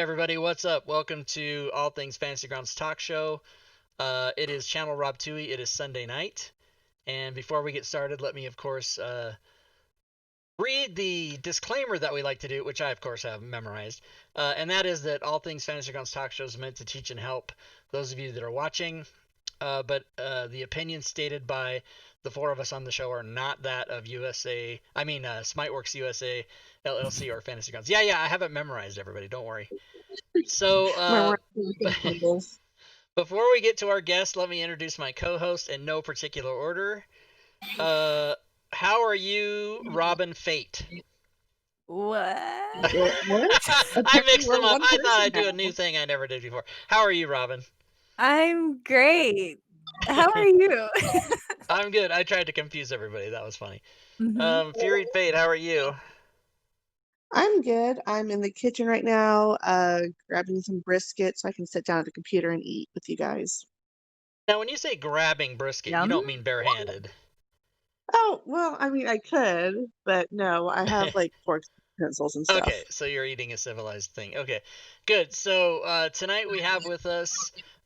everybody, what's up? Welcome to All Things Fantasy Grounds Talk Show. It is Channel Rob Tui. It is Sunday night. And before we get started, let me, of course, read the disclaimer that we like to do, which I, of course, have memorized. And that is that All Things Fantasy Grounds Talk Show is meant to teach and help those of you that are watching. But the opinions stated by the four of us on the show are not that of Smiteworks USA, LLC, or Fantasy Grounds. Yeah, I have it memorized, everybody. Don't worry. So, before we get to our guest, let me introduce my co-host in no particular order. How are you, Robin Fate? What? I mixed them up. I thought I'd do a new thing I never did before. How are you, Robin? I'm great. How are you? I'm good. I tried to confuse everybody. That was funny. Mhm. Fury Fate, how are you? I'm good. I'm in the kitchen right now, grabbing some brisket so I can sit down at the computer and eat with you guys. Now, when you say grabbing brisket, you don't mean barehanded. Oh, well, I mean, I could, but no, I have like forks and pencils and stuff. Okay, so you're eating a civilized thing. Okay, good. So tonight we have with us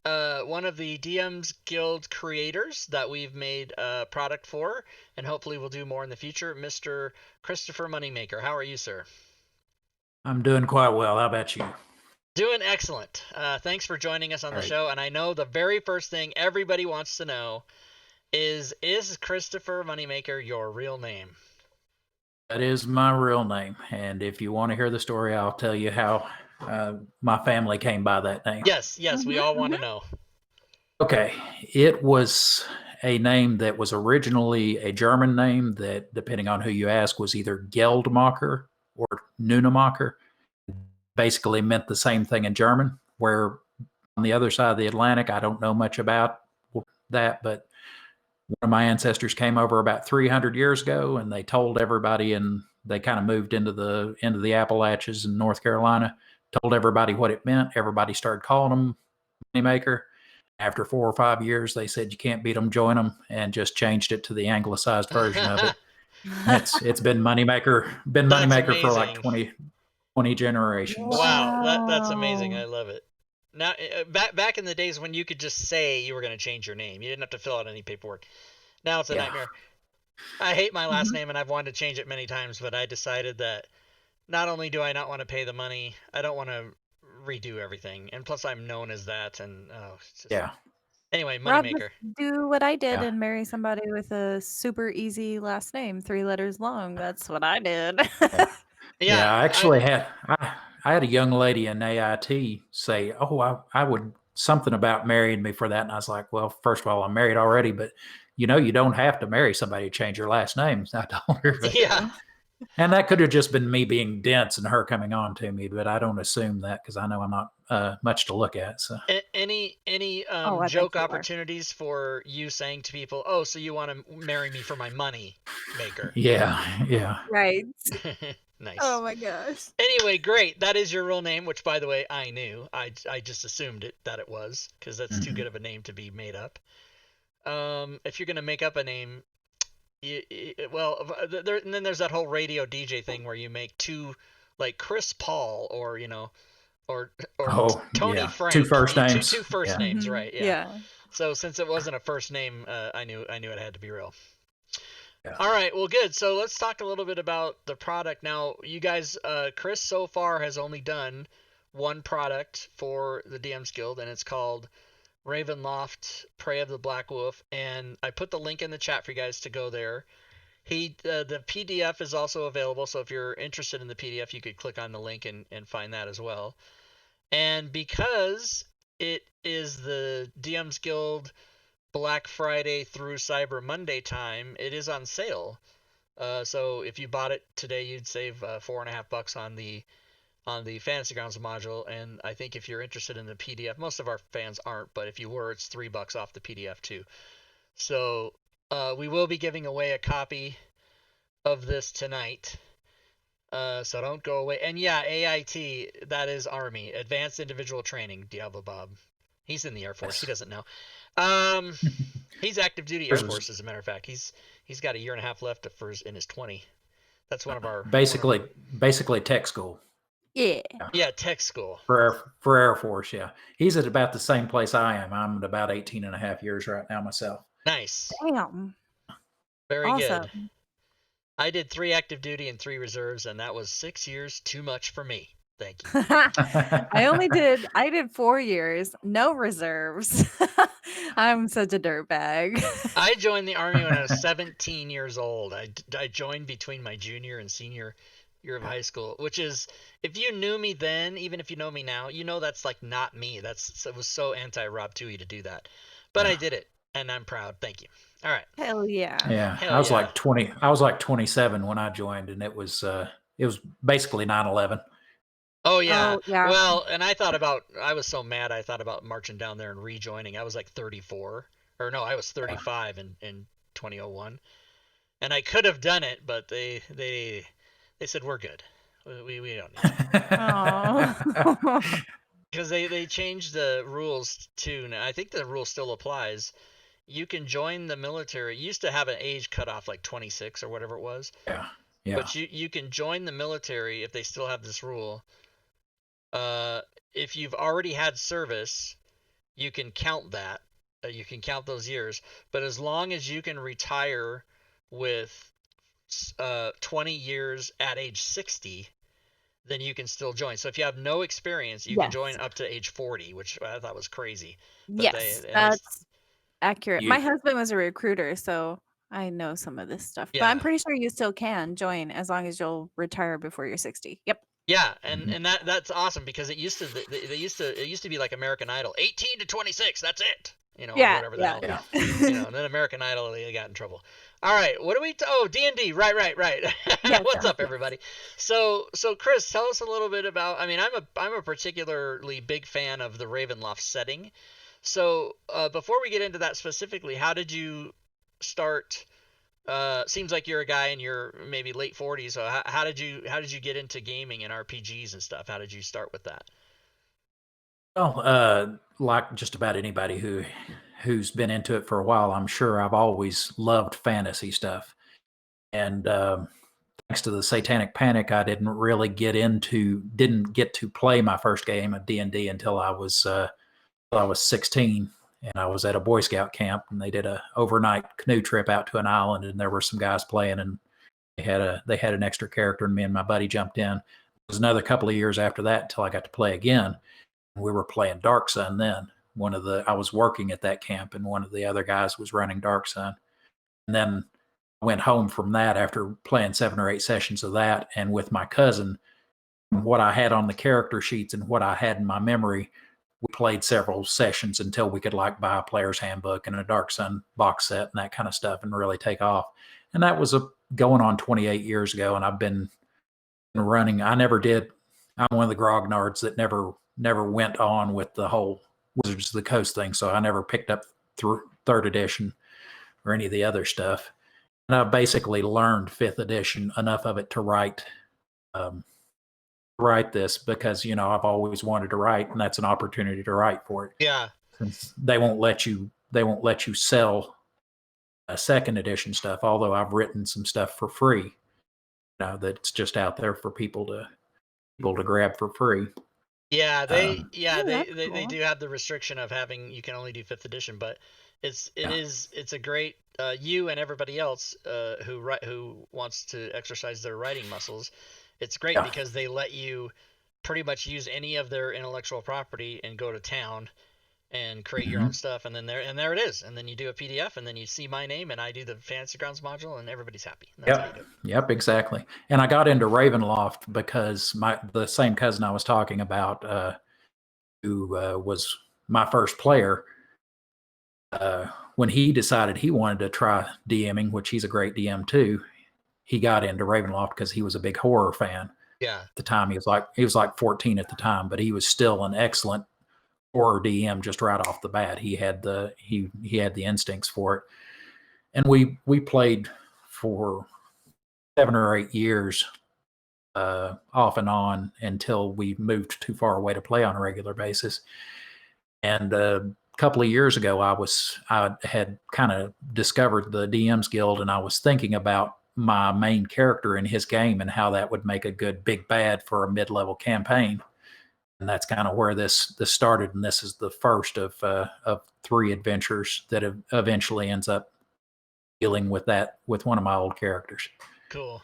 one of the DM's Guild creators that we've made a product for, and hopefully we'll do more in the future, Mr. Christopher Moneymaker. How are you, sir? I'm doing quite well. How about you? Doing excellent. Thanks for joining us on the show. And I know the very first thing everybody wants to know is Christopher Moneymaker your real name? That is my real name. And if you want to hear the story, I'll tell you how my family came by that name. Yes, we all want to know. Okay. It was a name that was originally a German name that, depending on who you ask, was either Geldmacher or Nunemacher. Basically meant the same thing in German, where on the other side of the Atlantic, I don't know much about that, but one of my ancestors came over about 300 years ago, and they told everybody, and they kind of moved into the Appalachians in North Carolina, told everybody what it meant. Everybody started calling them Moneymaker. After 4 or 5 years, they said you can't beat them, join them, and just changed it to the anglicized version of it. It's been Moneymaker, for like 20 generations. Wow, that's amazing. I love it. Now, back in the days when you could just say you were going to change your name, you didn't have to fill out any paperwork. Now it's a nightmare. I hate my last name, and I've wanted to change it many times, but I decided that not only do I not want to pay the money, I don't want to redo everything, and plus I'm known as that, and Anyway, Moneymaker. Do what I did and marry somebody with a super easy last name, 3 letters long. That's what I did. Yeah, I actually had a young lady in AIT say, "Oh, I would something about marrying me for that," and I was like, "Well, first of all, I'm married already, but you don't have to marry somebody to change your last name." I told her, and that could have just been me being dense and her coming on to me, but I don't assume that because I know I'm not much to look at. So, any joke opportunities for you saying to people, "Oh, so you want to marry me for my money maker?" Yeah. Right. Nice. Oh my gosh. Anyway, great. That is your real name, which, by the way, I knew. I just assumed that it was, because that's too good of a name to be made up. If you're gonna make up a name, and then there's that whole radio DJ thing where you make two, like Chris Paul, or Tony Frank. Two first names. Two first names, right? Yeah. So since it wasn't a first name, I knew it had to be real. All right, well, good. So let's talk a little bit about the product. Now, you guys, Chris so far has only done one product for the DM's Guild, and it's called Ravenloft, Prey of the Black Wolf, and I put the link in the chat for you guys to go there. The PDF is also available, so if you're interested in the PDF, you could click on the link and find that as well. And because it is the DM's Guild Black Friday through Cyber Monday time, it is on sale. So if you bought it today, you'd save $4.50 on the Fantasy Grounds module. And I think if you're interested in the PDF, most of our fans aren't, but if you were, it's $3 off the PDF too. So we will be giving away a copy of this tonight. So don't go away. And yeah, AIT, that is Army, Advanced Individual Training, Diablo Bob. He's in the Air Force. He doesn't know. He's active duty Air Force, as a matter of fact. He's got a year and a half left in his 20. That's one of our basically tech school. Yeah. Yeah, tech school. For Air Force, yeah. He's at about the same place I am. I'm at about 18 and a half years right now myself. Nice. Damn. Very good. Awesome. I did 3 active duty and 3 reserves, and that was 6 years too much for me. Thank you. I did 4 years, no reserves. I'm such a dirtbag. I joined the Army when I was 17 years old. I joined between my junior and senior year of high school, which is, if you knew me then, even if you know me now, you know that's like not me. It was so anti-Rob Toohey to do that. But I did it, and I'm proud. Thank you. All right. Hell yeah. Yeah, Hell I was yeah. like 20. I was like 27 when I joined, and it was basically 9/11. Oh yeah. Oh, yeah. Well, and I was so mad I thought about marching down there and rejoining. I was like 34. Or no, I was 35 in 2001. And I could have done it, but they said we're good. We don't need it. Oh. Because they changed the rules too. Now I think the rule still applies. You can join the military. You used to have an age cutoff like 26 or whatever it was. Yeah. Yeah. But you can join the military if they still have this rule. If you've already had service, you can count that. You can count those years. But as long as you can retire with 20 years at age 60, then you can still join. So if you have no experience, you can join up to age 40, which I thought was crazy. But Yes, that's accurate. You- My husband was a recruiter, so I know some of this stuff. But I'm Yeah. pretty sure you still can join as long as you'll retire before you're 60. Yep. Yeah, and that's awesome because it used to be like American Idol, 18 to 26, that's it. You know, or Yeah. whatever the Yeah. hell. Yeah. You know, and then American Idol, they got in trouble. All right, what do we? Oh, D&D. Right. Yes, What's up, yes. everybody? So Chris, tell us a little bit about. I mean, I'm a particularly big fan of the Ravenloft setting. So before we get into that specifically, how did you start? Seems like you're a guy in your maybe late 40s. So how did you get into gaming and RPGs and stuff? How did you start with that? Well, like just about anybody who's been into it for a while, I'm sure I've always loved fantasy stuff. And thanks to the Satanic Panic, I didn't get to play my first game of D&D until I was 16, and I was at a Boy Scout camp, and they did a overnight canoe trip out to an island, and there were some guys playing, and they had an extra character, and me and my buddy jumped in. It was another couple of years after that until I got to play again. We were playing Dark Sun then. I was working at that camp, and one of the other guys was running Dark Sun. And then I went home from that after playing 7 or 8 sessions of that, and with my cousin, what I had on the character sheets and what I had in my memory, we played several sessions until we could like buy a player's handbook and a Dark Sun box set and that kind of stuff and really take off. And that was going on 28 years ago, and I've been running. I'm one of the grognards that never went on with the whole Wizards of the Coast thing, so I never picked up through 3rd edition or any of the other stuff. And I basically learned 5th edition, enough of it to write this because, I've always wanted to write, and that's an opportunity to write for it. Yeah. Since they won't let you sell a 2nd edition stuff, although I've written some stuff for free, that's just out there for people to grab for free. Yeah, they cool. do have the restriction of you can only do 5th edition, but it's a great you and everybody else who wants to exercise their writing muscles. It's great because they let you pretty much use any of their intellectual property and go to town and create your own stuff, and then there it is, and then you do a PDF, and then you see my name, and I do the Fantasy Grounds module, and everybody's happy. And that's how you do it. Yep, exactly. And I got into Ravenloft because the same cousin I was talking about, who was my first player, when he decided he wanted to try DMing, which he's a great DM too, he got into Ravenloft because he was a big horror fan. Yeah. At the time, he was like 14 at the time, but he was still an excellent horror DM just right off the bat. He had the instincts for it, and we played for 7 or 8 years, off and on, until we moved too far away to play on a regular basis. And a couple of years ago, I had kind of discovered the DMs Guild, and I was thinking about my main character in his game and how that would make a good big bad for a mid-level campaign. And that's kind of where this started. And this is the first of 3 adventures that eventually ends up dealing with that with one of my old characters. Cool.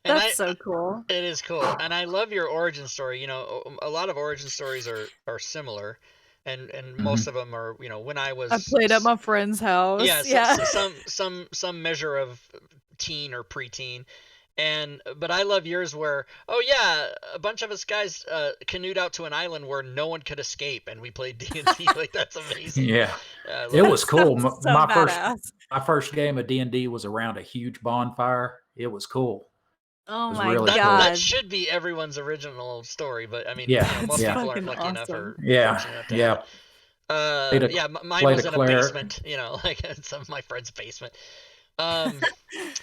And That's so cool. It is cool. And I love your origin story. You know, a lot of origin stories are similar. And most of them are, you know, when I was... I played at my friend's house. Yeah. Some measure of teen or preteen. But I love yours where, oh yeah, a bunch of us guys canoed out to an island where no one could escape, and we played D&D. Like, that's amazing. Yeah, it was cool. My first game of D&D was around a huge bonfire. It was cool. Oh my God. That should be everyone's original story, but I mean, you know, most people aren't lucky enough or fortunate enough to have it. Mine was in a basement, you know, like some of my friend's basement.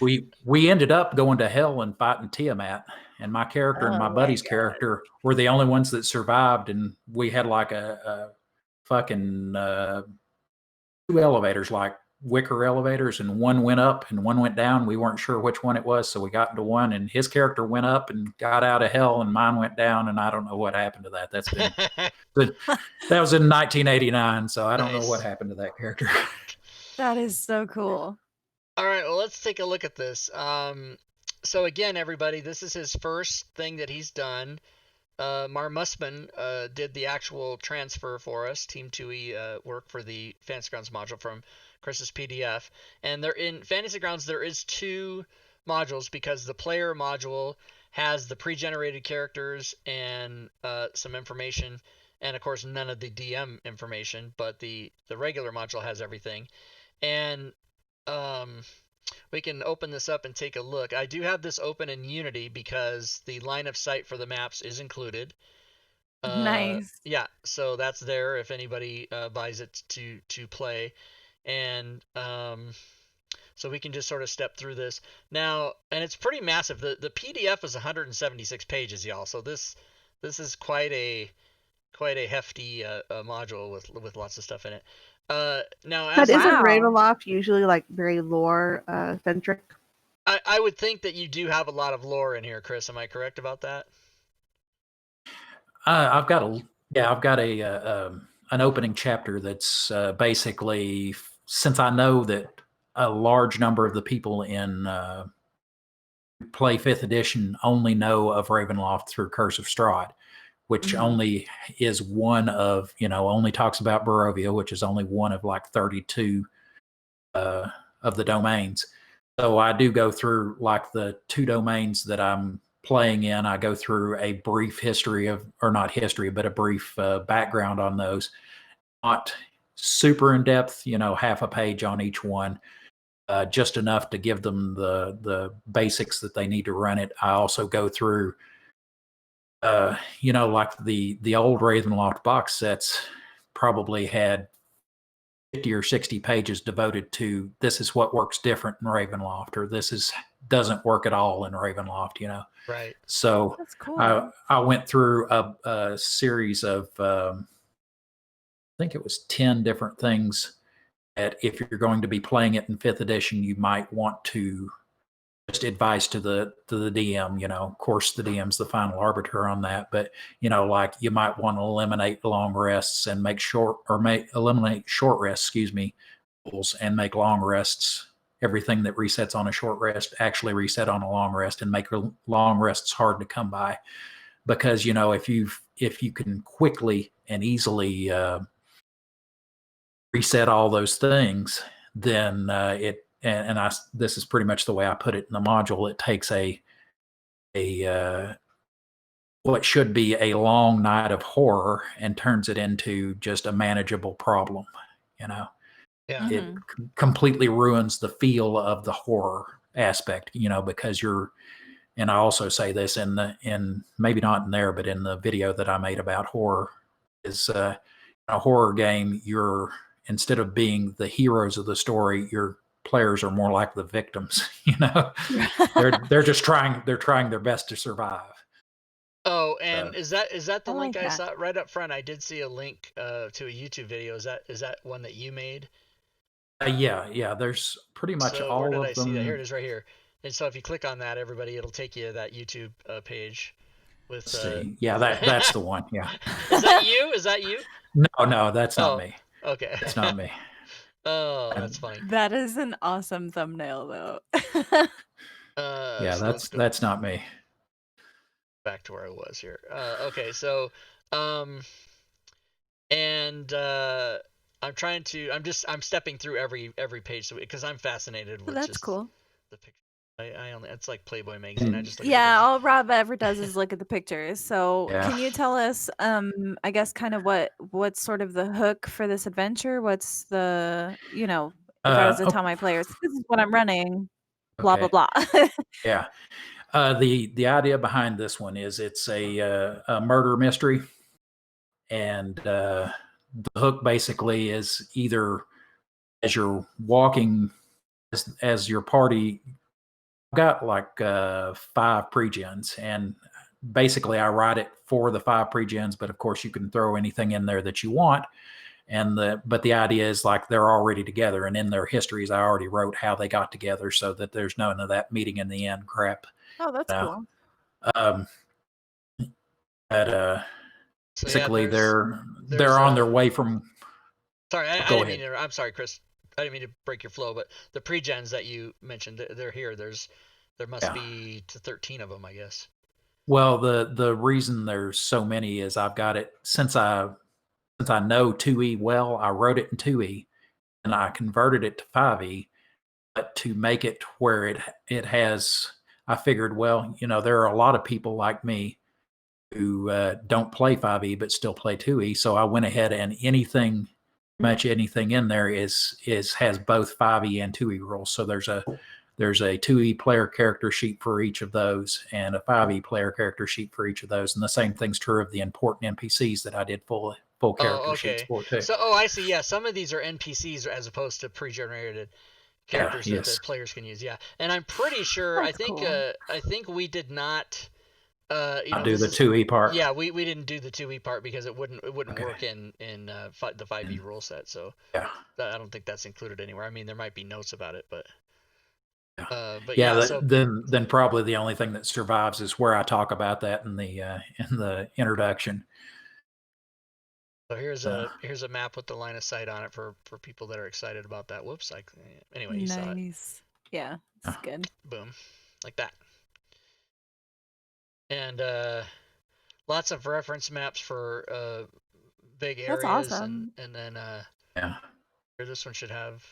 We ended up going to hell and fighting Tiamat, and my character and my buddy's character were the only ones that survived, and we had like a fucking 2 elevators, like wicker elevators, and one went up and one went down. We weren't sure which one it was, so we got into one, and his character went up and got out of hell, and mine went down, and I don't know what happened to that. That's been that was in 1989, so I don't know what happened to that character. That is so cool. All right, well, let's take a look at this. So again, everybody, this is his first thing that he's done. Mar Mussman did the actual transfer for us. Team 2E work for the Fantasy Grounds module from Chris's PDF. And they're in Fantasy Grounds, there is 2 modules because the player module has the pre-generated characters and some information, and of course none of the DM information, but the regular module has everything. And we can open this up and take a look. I do have this open in Unity because the line of sight for the maps is included. Nice. Yeah, so that's there if anybody buys it to play. And so we can just sort of step through this now, and it's pretty massive. The PDF is 176 pages, y'all. So this is quite a hefty module with lots of stuff in it. Now, but isn't Ravenloft usually like very lore centric? I would think that you do have a lot of lore in here, Chris. Am I correct about that? I've got an opening chapter that's basically, since I know that a large number of the people in play 5th edition only know of Ravenloft through Curse of Strahd, which only is one of, only talks about Barovia, which is only one of like 32 of the domains. So I do go through like the 2 domains that I'm playing in. I go through a brief history of, or not history, but a brief background on those. Not super in depth, half a page on each one, just enough to give them the basics that they need to run it. I also go through like the old Ravenloft box sets probably had 50 or 60 pages devoted to this is what works different in Ravenloft, or this doesn't work at all in Ravenloft, Right. So that's cool. I went through a series of I think it was 10 different things that if you're going to be playing it in 5th edition, you might want to just advice to the DM. Of course the DM's the final arbiter on that, but like you might want to eliminate long rests and eliminate short rests, and make long rests, everything that resets on a short rest actually reset on a long rest, and make long rests hard to come by, because if you can quickly and easily reset all those things, then this is pretty much the way I put it in the module. It takes a what should be a long night of horror and turns it into just a manageable problem. Yeah. It completely ruins the feel of the horror aspect, because and I also say this in maybe not in there, but in the video that I made about horror, is a horror game, instead of being the heroes of the story, your players are more like the victims. They're just trying their best to survive. Oh, and is that the link I saw right up front? I did see a link to a YouTube video. Is that one that you made? Yeah. There's pretty much all of them. See that? Here it is, right here. And so if you click on that, everybody, it'll take you to that YouTube page. With see, yeah, that's the one. Yeah. Is that you? Is that you? No, that's not me. Okay. That's not me. Oh, that's funny. That is an awesome thumbnail, though. Yeah, so that's not me. Back to where I was here. Okay, so, and I'm stepping through every page because I'm fascinated with That's cool. the picture. It's like Playboy magazine. I just look at Yeah, all Rob ever does is look at the pictures. So Yeah. can you tell us, I guess kind of what's sort of the hook for this adventure? What's the, if I was to tell my players, this is what I'm running, blah, blah, blah. Yeah. The idea behind this one is it's a murder mystery. And the hook basically is either as you're walking, as your party, I've got like 5 pre-gens, and basically I write it for the 5 pre-gens, but of course you can throw anything in there that you want. But the idea is like they're already together, and in their histories I already wrote how they got together, so that there's none of that meeting in the end crap. Oh, that's cool. Basically they're on their way from. Sorry, I didn't mean to. I'm sorry, Chris. I didn't mean to break your flow, but the pre-gens that you mentioned, they're here. There must be 13 of them, I guess. Well, the reason there's so many is I've got it since I know 2E well. I wrote it in 2E, and I converted it to 5E, but to make it where it has. I figured, well, there are a lot of people like me who don't play 5E but still play 2E. So I went ahead and much anything in there has both 5E and 2E rules. So there's a 2E player character sheet for each of those, and a 5E player character sheet for each of those. And the same thing's true of the important NPCs that I did full character sheets for too. So, I see. Yeah, some of these are NPCs as opposed to pre-generated characters that players can use. Yeah, and I'm pretty sure. I think we did not. I do the 2E part. Yeah, we didn't do the 2E part because it wouldn't work in the 5E rule set. So yeah, I don't think that's included anywhere. I mean, there might be notes about it, but. Then probably the only thing that survives is where I talk about that in the introduction. So here's a map with the line of sight on it for people that are excited about that. Whoops! Anyway, you saw it. Yeah, it's good. Boom, like that. And lots of reference maps for big areas. That's awesome. And then this one should have.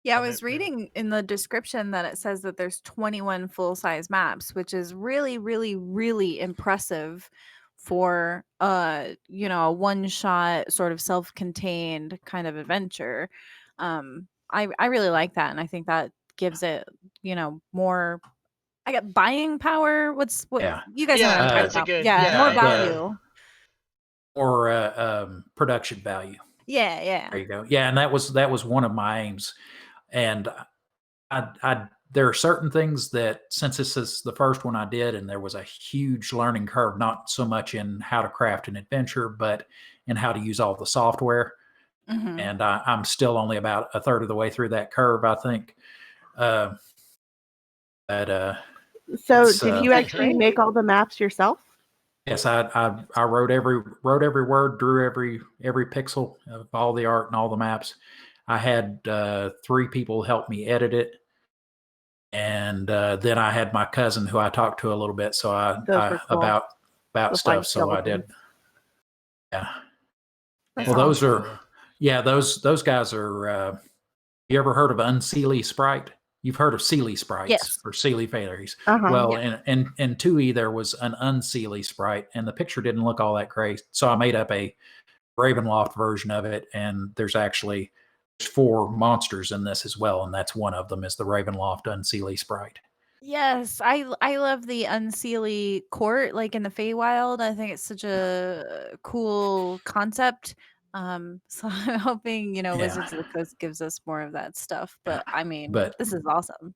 Yeah, I was reading in the description that it says that there's 21 full-size maps, which is really, really, really impressive for a one-shot sort of self-contained kind of adventure. I really like that, and I think that gives it more buying power. What you guys know what I'm talking about? More value. Or production value. Yeah. There you go. Yeah, and that was one of my aims. And there are certain things that, since this is the first one I did, and there was a huge learning curve, not so much in how to craft an adventure, but in how to use all the software. Mm-hmm. And I'm still only about a third of the way through that curve, I think. So did you actually make all the maps yourself? Yes, I wrote every word, drew every pixel of all the art and all the maps. I had 3 people help me edit it, and then I had my cousin who I talked to a little bit. So about stuff. So I did. Yeah. Well, those are those guys are. You ever heard of Unseelie Sprite? You've heard of Seelie sprites or Seelie fairies. Well, in 2E there was an Unseelie sprite, and the picture didn't look all that great. So I made up a Ravenloft version of it, and there's actually 4 monsters in this as well, and that's one of them is the Ravenloft Unseelie sprite. Yes, I love the Unseelie court, like in the Feywild. I think it's such a cool concept. So I'm hoping Wizards of the Coast gives us more of that stuff. But I mean, this is awesome.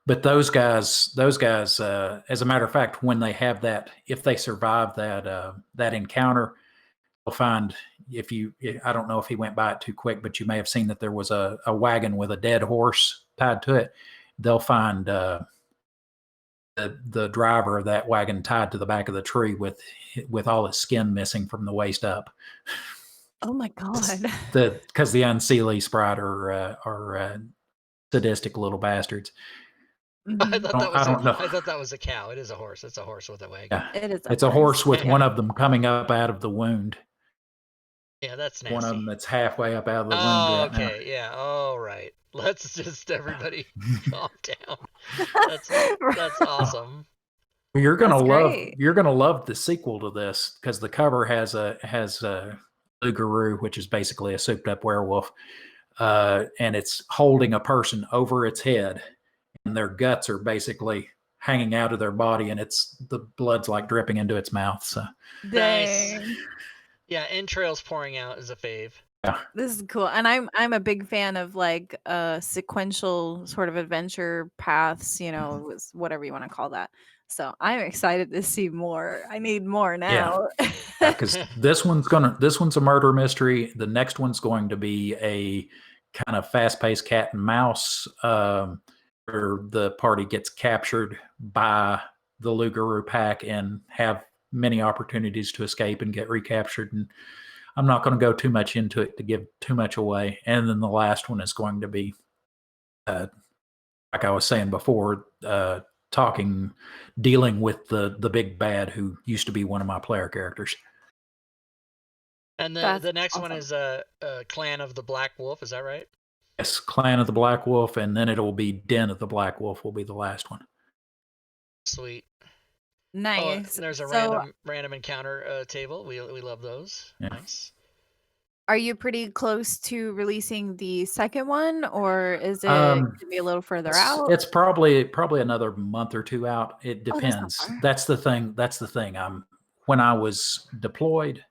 But those guys, as a matter of fact, when they have that, if they survive that encounter, they'll find I don't know if he went by it too quick, but you may have seen that there was a wagon with a dead horse tied to it. They'll find the driver of that wagon tied to the back of the tree with all his skin missing from the waist up. Oh my god. Because the Unseelie Sprite are sadistic little bastards. I thought that was I don't know. I thought that was a cow. It is a horse. It's a horse with a wagon. Yeah. It is. It's a horse with one of them coming up out of the wound. Yeah, that's nasty. One of them that's halfway up out of the wound. Oh, right okay. now. Yeah. All right. Let's just everybody calm down. That's awesome. You're gonna love the sequel to this because the cover has a Lugaroo, which is basically a souped up werewolf, and it's holding a person over its head, and their guts are basically hanging out of their body, and the blood's like dripping into its mouth. So nice. Yeah, entrails pouring out is a fave. Yeah. This is cool, and I'm a big fan of like sequential sort of adventure paths, whatever you want to call that. So I'm excited to see more. I need more now. Yeah, because this one's a murder mystery. The next one's going to be a kind of fast-paced cat and mouse, where the party gets captured by the Lugaroo pack and have many opportunities to escape and get recaptured. And I'm not going to go too much into it to give too much away. And then the last one is going to be, like I was saying before, dealing with the big bad who used to be one of my player characters. And the next one is a Clan of the Black Wolf. Is that right? Yes, Clan of the Black Wolf, and then it'll be Den of the Black Wolf will be the last one. Sweet. Nice. Oh, and there's a random encounter table. We love those. Yeah. Nice. Are you pretty close to releasing the second one, or is it going to be a little further out? It's probably another month or two out. It depends. That's the thing. When I was deployed,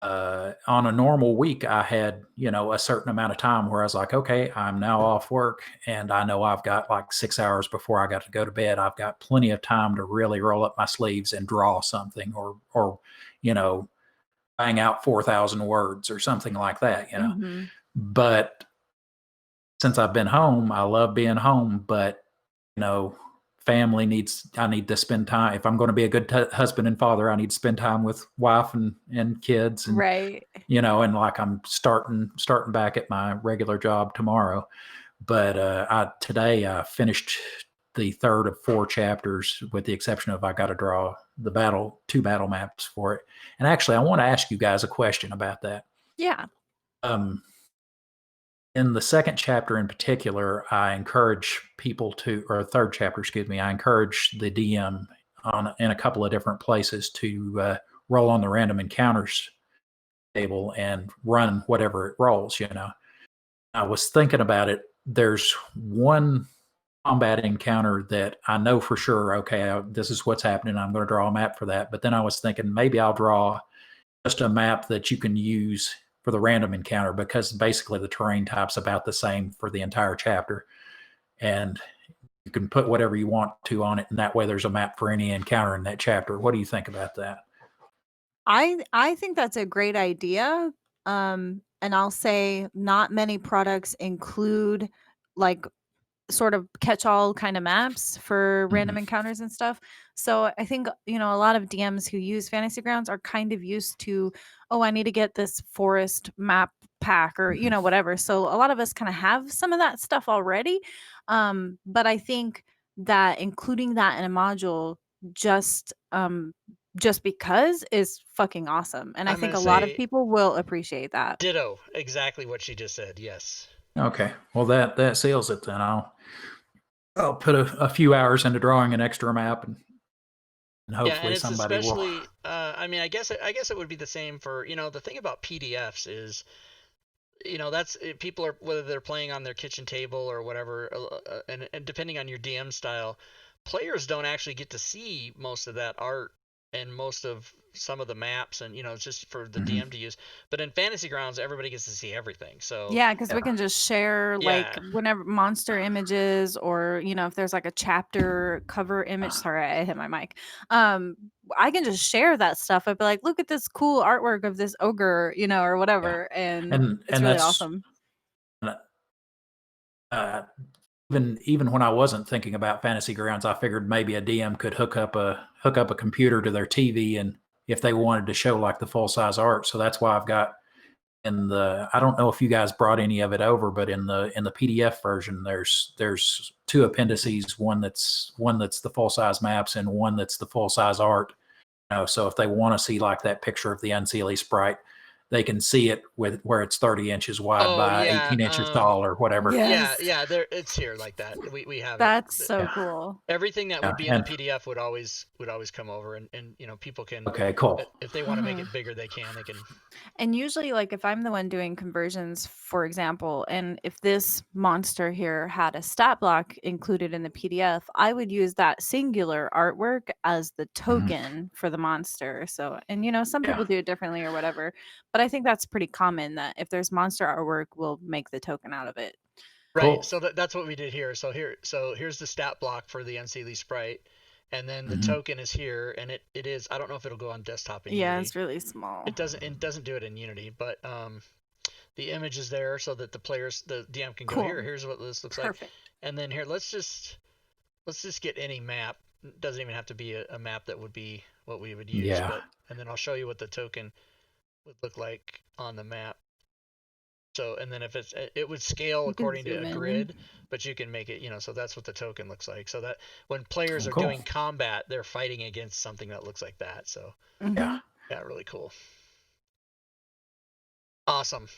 on a normal week, I had, a certain amount of time where I was like, okay, I'm now off work and I know I've got like 6 hours before I got to go to bed. I've got plenty of time to really roll up my sleeves and draw something or bang out 4,000 words or something like that, Mm-hmm. But since I've been home, I love being home, but family I need to spend time. If I'm going to be a good husband and father, I need to spend time with wife and kids. And, right. And like I'm starting back at my regular job tomorrow. But today I finished the third of 4 chapters with the exception of I got to draw the 2 battle maps for it. And actually, I want to ask you guys a question about that. Yeah. In the second chapter in particular, I encourage people or third chapter, excuse me, I encourage the DM in a couple of different places to roll on the random encounters table and run whatever it rolls, I was thinking about it. There's one combat encounter that I know for sure, okay, this is what's happening. I'm going to draw a map for that. But then I was thinking maybe I'll draw just a map that you can use for the random encounter because basically the terrain type's about the same for the entire chapter. And you can put whatever you want to on it. And that way there's a map for any encounter in that chapter. What do you think about that? I think that's a great idea. And I'll say not many products include like sort of catch-all kind of maps for random encounters and stuff. So I think, a lot of DMs who use Fantasy Grounds are kind of used to, I need to get this forest map pack or, whatever. So a lot of us kind of have some of that stuff already. But I think that including that in a module just because is fucking awesome. And I think a lot of people will appreciate that. Ditto. Exactly what she just said. Yes. Okay. Well, that seals it then. I'll put a few hours into drawing an extra map and hopefully somebody will. I guess it would be the same for, the thing about PDFs is, that's people are, whether they're playing on their kitchen table or whatever, and depending on your DM style, players don't actually get to see most of that art and most of some of the maps, and it's just for the DM to use. But in Fantasy Grounds, everybody gets to see everything. So yeah, because we can just share like whenever monster images, or if there's like a chapter cover image. Sorry, I hit my mic. I can just share that stuff. I'd be like, look at this cool artwork of this ogre, or whatever, and it's really awesome. even when I wasn't thinking about Fantasy Grounds, I figured maybe a DM could hook up a computer to their TV, and if they wanted to show like the full size art. So that's why I've got in the, I don't know if you guys brought any of it over, but in the PDF version, there's two appendices, one that's the full size maps and one that's the full size art. So if they want to see like that picture of the Unseelie sprite, they can see it with where it's 30 inches wide by 18 inches tall or whatever. Yeah, there it's here like that. We have That's it. so cool. Everything that would be in the PDF would always come over, and people can. Okay, cool. If they want to make it bigger, they can. And usually, like if I'm the one doing conversions, for example, and if this monster here had a stat block included in the PDF, I would use that singular artwork as the token for the monster. So, and some people do it differently or whatever, but I think that's pretty common that if there's monster artwork, we'll make the token out of it. Right. Cool. So that's what we did here. So here's the stat block for the Unseelie sprite. And then the token is here, and it is. I don't know if it'll go on desktop in Unity. Yeah, it's really small. It doesn't do it in Unity, but the image is there so that the DM can go here. Here's what this looks like. And then here, let's just get any map. It doesn't even have to be a map that would be what we would use. Yeah. And then I'll show you what the token would look like on the map. So, and then if it would scale according to a grid, but you can make it, so that's what the token looks like. So that when players are doing combat, they're fighting against something that looks like that. So yeah, really cool. Awesome.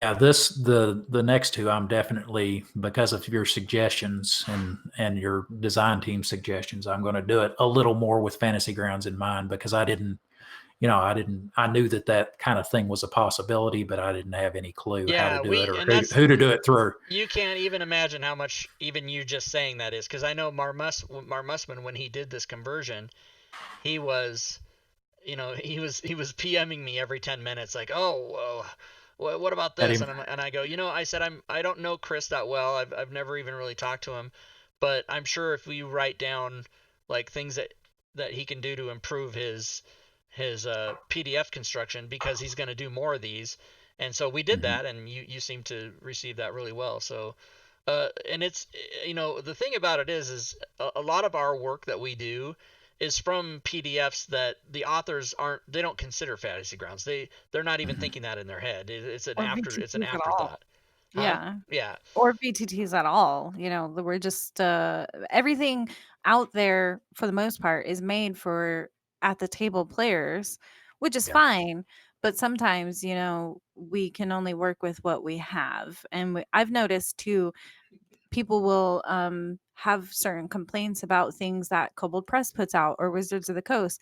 Yeah, the next two, I'm definitely, because of your suggestions and your design team suggestions, I'm going to do it a little more with Fantasy Grounds in mind, because I knew that kind of thing was a possibility, but I didn't have any clue how to do it or who to do it through. You can't even imagine how much even you just saying that is, because I know Marmusman, when he did this conversion, he was PMing me every 10 minutes like, what about this? And I go, I said, I don't know Chris that well. I've never even really talked to him, but I'm sure if we write down like things that he can do to improve his PDF construction, because he's going to do more of these, and so we did that, and you seem to receive that really well. So and it's the thing about it is a lot of our work that we do is from PDFs that the authors don't consider Fantasy Grounds. They're not even thinking that in their head. It's an afterthought. Yeah. Or VTTs at all. We're just everything out there for the most part is made for at the table players, which is fine. But sometimes, we can only work with what we have. And I've noticed too, people will have certain complaints about things that Kobold Press puts out or Wizards of the Coast,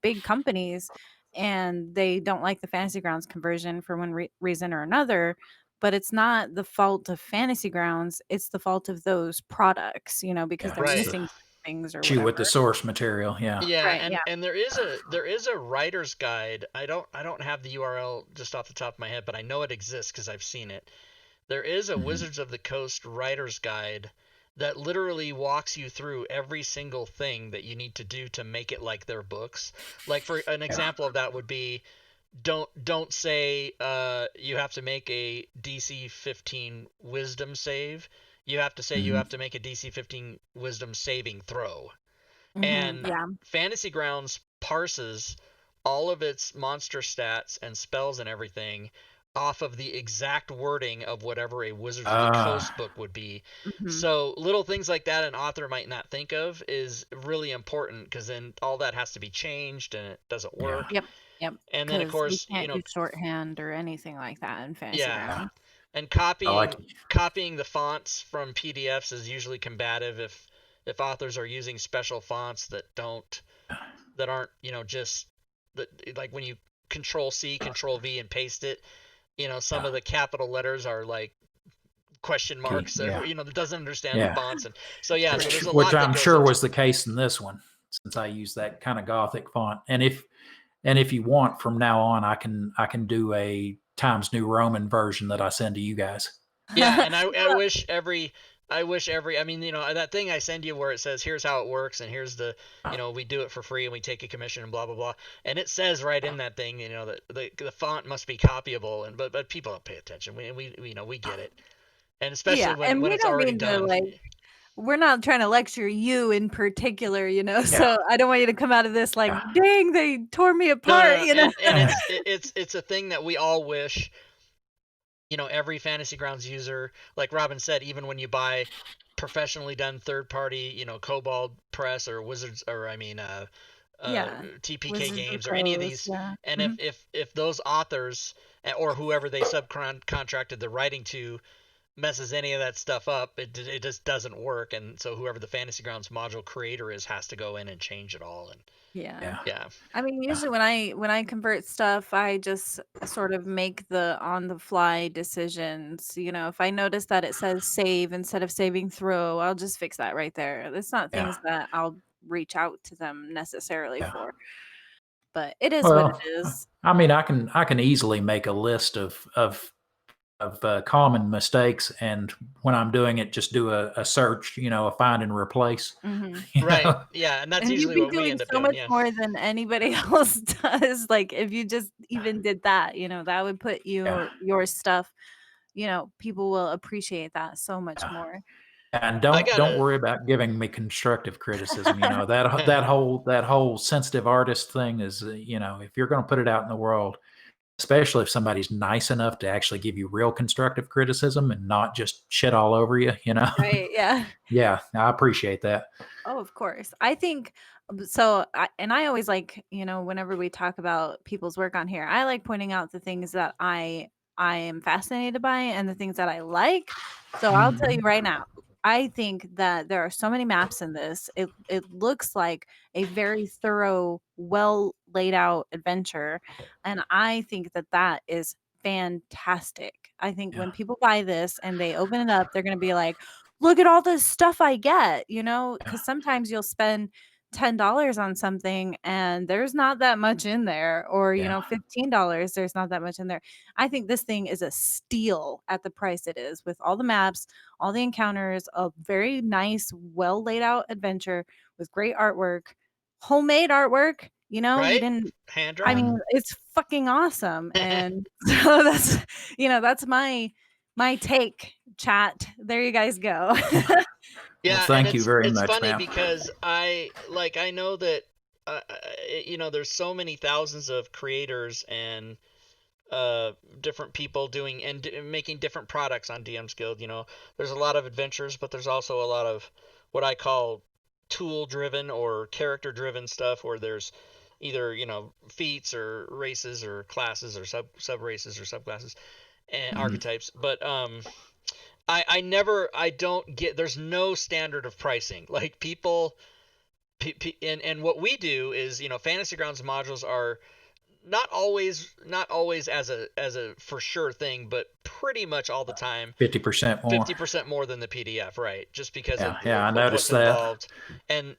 big companies, and they don't like the Fantasy Grounds conversion for one reason or another. But it's not the fault of Fantasy Grounds; it's the fault of those products, because they're missing things or whatever. With the source material, and there is a writer's guide. I don't have the URL just off the top of my head, but I know it exists because I've seen it. There is a Wizards of the Coast writer's guide that literally walks you through every single thing that you need to do to make it like their books. Like, for an example of that would be, don't say you have to make a DC 15 wisdom save. You have to say you have to make a DC 15 wisdom saving throw. And Fantasy Grounds parses all of its monster stats and spells and everything off of the exact wording of whatever a Wizards of the Coast book would be. So little things like that an author might not think of is really important, because then all that has to be changed and it doesn't work. Yep. And then of course, you can't do shorthand or anything like that in Fantasy Grounds. And copying the fonts from PDFs is usually combative if authors are using special fonts that aren't just like when you Control C, Control V and paste it. Some of the capital letters are like question marks. That doesn't understand the fonts, and so so there's a lot. Which I'm sure was the case in this one, since I use that kind of Gothic font. And if you want, from now on, I can do a Times New Roman version that I send to you guys. Yeah, and I wish every. That thing I send you where it says, here's how it works, and here's the, we do it for free and we take a commission and blah, blah, blah. And it says right in that thing, that the font must be copyable, but people don't pay attention. We get it. and especially Yeah, and when we it's don't already mean to, done. like we're not trying to lecture you in particular, you know, so I don't want you to come out of this like, Yeah. "Dang, they tore me No, apart," you know? and it's a thing that we all wish, you know, every Fantasy Grounds user, like Robin said, even when you buy professionally done third party, you know, Kobold Press or Wizards, or I mean, Yeah. TPK Wizards of games or any of Coast, these, yeah. and Mhm. if those authors or whoever they subcontracted the writing to messes any of that stuff up, it just doesn't work, and so whoever the Fantasy Grounds module creator is has to go in and change it all, and Yeah. Yeah. yeah, I mean, Yeah. usually when I convert stuff, I just sort of make the on the fly decisions. You know, if I notice that it says save instead of saving throw, I'll just fix that right there. It's not Yeah. things that I'll reach out to them necessarily Yeah. for, but it is what it Well, is. I mean, I can easily make a list of common mistakes, and when I'm doing it, just do a search, a find and replace. Mhm. You right, know, yeah, and that's And you'd usually be what we doing end up so doing, much yeah, more than anybody else does. Like if you just even did that, you know, that would put yeah, your stuff, you know, people will appreciate that so much yeah. more. And I don't gotta. worry about giving me constructive criticism. That whole sensitive artist thing is, if you're going to put it out in the world, especially if somebody's nice enough to actually give you real constructive criticism and not just shit all over you. Right, yeah. Yeah, I appreciate that. Oh, of course. I think so. I always like, you know, whenever we talk about people's work on here, I like pointing out the things that I am fascinated by and the things that I like. So I'll tell you Mhm. right now, I think that there are so many maps in this. It looks like a very thorough, well laid out adventure, and I think that that is fantastic. I think Yeah, when people buy this and they open it up, they're going to be like, look at all this stuff I get, you know, yeah, because sometimes you'll spend $10 on something and there's not that much in there, or, you yeah, know, $15, there's not that much in there. I think this thing is a steal at the price it is with all the maps, all the encounters, a very nice, well laid out adventure with great artwork, homemade artwork. You know, you Right, didn't, hand I drawn. mean, mhm. it's fucking awesome. And so that's, you know, that's my take, chat. There you guys go. Well, Yeah, and thank you very it's much, funny ma'am. because I know that you know, there's so many thousands of creators and different people doing and making different products on DM's Guild. You know, there's a lot of adventures, but there's also a lot of what I call tool driven or character driven stuff where there's either, you know, feats or races or classes or sub races or subclasses and Mhm. archetypes. But I don't get, there's no standard of pricing. Like people and what we do is, you know, Fantasy Grounds modules are not always as a for sure thing, but pretty much all the time 50% more. 50% more than the PDF, right? Just because Yeah, yeah, I of what's noticed that. involved. And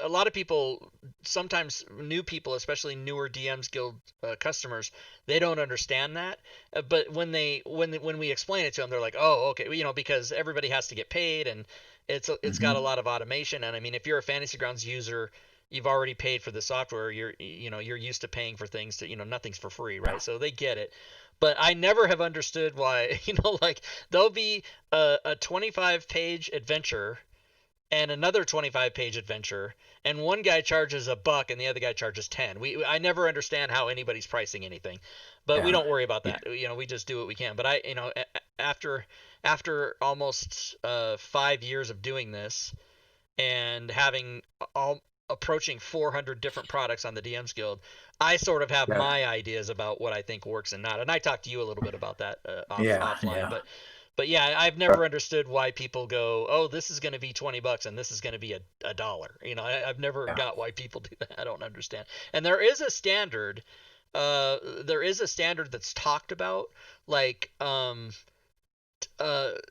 a lot of people, sometimes new people, especially newer DMs Guild customers, they don't understand that. But when we explain it to them, they're like, "Oh, okay," you know, because everybody has to get paid and it's got a Mhm. lot of automation. And I mean, if you're a Fantasy Grounds user, you've already paid for the software. You're used to paying for things to, you know, nothing's for free, right? So they get it. But I never have understood why, you know, like there'll be a 25-page adventure and another 25-page adventure, and one guy charges $1 and the other guy charges 10. I never understand how anybody's pricing anything, but we Yeah. don't worry about Yeah. that. You know, we just do what we can. But after almost 5 years of doing this and having all approaching 400 different products on the DMs Guild, I sort of have Yeah. my ideas about what I think works and not. And I talked to you a little bit about that Yeah. offline, Yeah. but yeah, I've never understood why people go, oh, this is going to be $20 and this is going to be a dollar. You know, I've never Yeah. got why people do that. I don't understand. And there is a standard. There is a standard that's talked about, like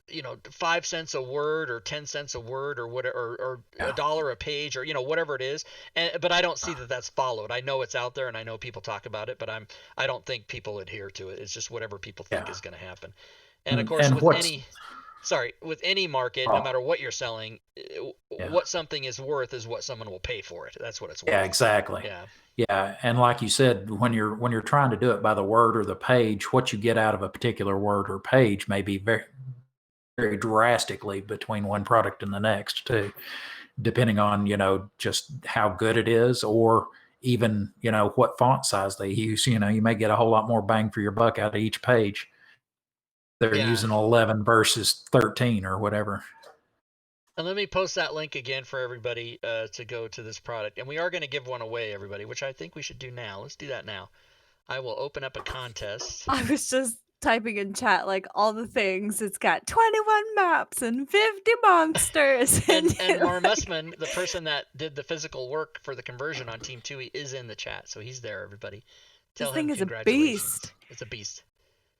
you know, 5 cents a word or 10 cents a word or whatever, or a Yeah. dollar a page, or, you know, whatever it is. But I don't see that that's followed. I know it's out there and I know people talk about it, but I don't think people adhere to it. It's just whatever people think Yeah. is going to happen. And of course, And with what's any sorry, with any market, no oh, matter what you're selling, yeah. what something is worth is what someone will pay for it. That's what it's Yeah, worth. exactly. Yeah. Yeah, and like you said, when you're trying to do it by the word or the page, what you get out of a particular word or page may be very very drastically between one product and the next too, depending on, just how good it is, or even, what font size they use. You may get a whole lot more bang for your buck out of each page. They're using 11 versus 13 or whatever. And let me post that link again for everybody to go to this product. And we are going to give one away, everybody, which I think we should do now. Let's do that now. I will open up a contest. I was just typing in chat like all the things. It's got 21 maps and 50 monsters. And Marmusman, the person that did the physical work for the conversion on Team Tui, is in the chat. So he's there, everybody. Tell him congratulations. It's a beast.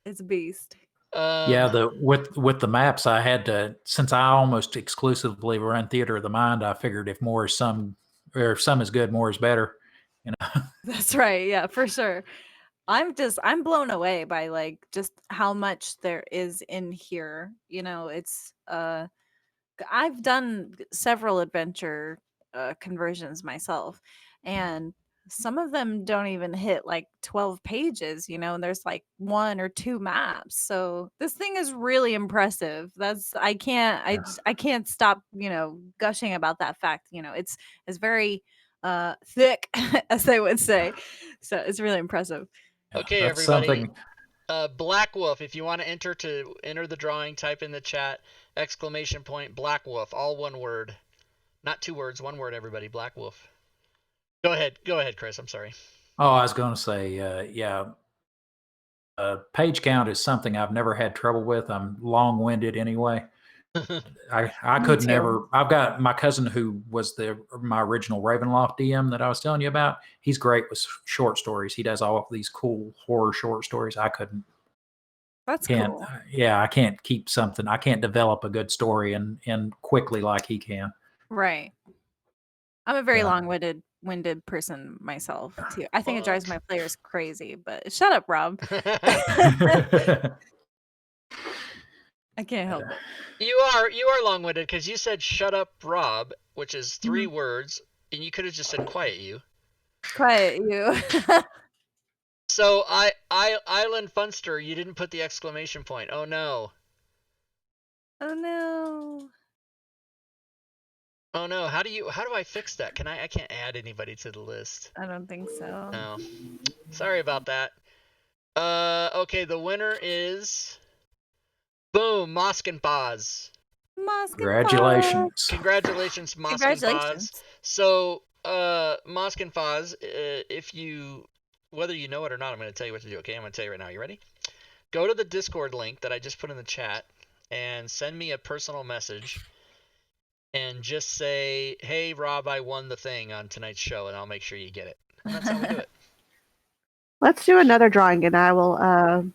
It's a beast. With the maps, I had to, since I almost exclusively run Theater of the Mind, I figured if more is some, or if some is good, more is better. That's right. Yeah, for sure. I'm blown away by like just how much there is in here. It's I've done several adventure conversions myself, and some of them don't even hit like 12 pages, and there's like 1 or 2 maps. So this thing is really impressive. I can't stop, gushing about that fact. It's very thick, as they would say. So it's really impressive. Okay, everybody. Black Wolf, if you want to enter the drawing, type in the chat !! Black Wolf, all one word. Not 2 words, 1 word, everybody. Black Wolf. Go ahead, Chris. I'm sorry. Oh, I was going to say, page count is something I've never had trouble with. I'm long-winded anyway. I could never. I've got my cousin who was my original Ravenloft DM that I was telling you about. He's great with short stories. He does all of these cool horror short stories. I couldn't. That's cool. Yeah, I can't keep something. I can't develop a good story and quickly like he can. Right. I'm a very long-winded person myself too. I think it drives my players crazy, but shut up, Rob. I can't help it. You are long-winded because you said "shut up, Rob," which is 3 words, and you could have just said "quiet you." Quiet you. So Island Funster, you didn't put the exclamation point. Oh no. Oh no. Oh no. How do I fix that? I can't add anybody to the list. I don't think so. No. Sorry about that. Okay, the winner is boom, Moskin Paz. Congratulations. Congratulations, Moskin Paz. So, Moskin Paz, whether you know it or not, I'm going to tell you what to do, okay? I'm going to tell you right now. You ready? Go to the Discord link that I just put in the chat and send me a personal message and just say, "Hey, Rob, I won the thing on tonight's show," and I'll make sure you get it. And that's how we do it. Let's do another drawing, and I will